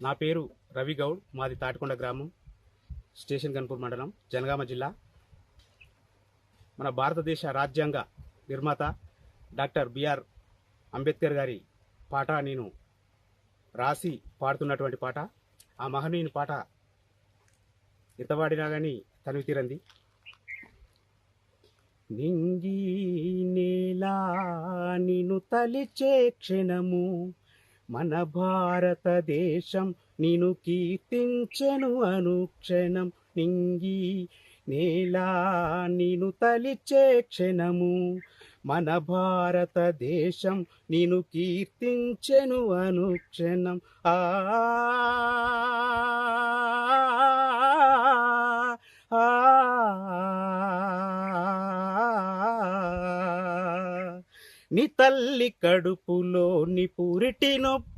నా పేరు రవి గౌడ్. మాది తాటికొండ గ్రామం, స్టేషన్ గన్పూర్ మండలం, జనగామ జిల్లా. మన భారతదేశ రాజ్యాంగ నిర్మాత డాక్టర్ బిఆర్ అంబేద్కర్ గారి పాట నేను రాసి పాడుతున్నటువంటి పాట. ఆ మహనీయుని పాట ఎంత పాడినా కానీ తనివి తీరంది. నింగి నేలా నిన్ను తలిచే క్షణము, మన భారతదేశం నిన్ను కీర్తించెను అనుక్షణం. నింగి నేలా నిన్ను తలిచే క్షణము, మన భారతదేశం నిన్ను కీర్తించెను అనుక్షణం. ఆ నీ తల్లి కడుపులో నీ పురిటి నొప్పి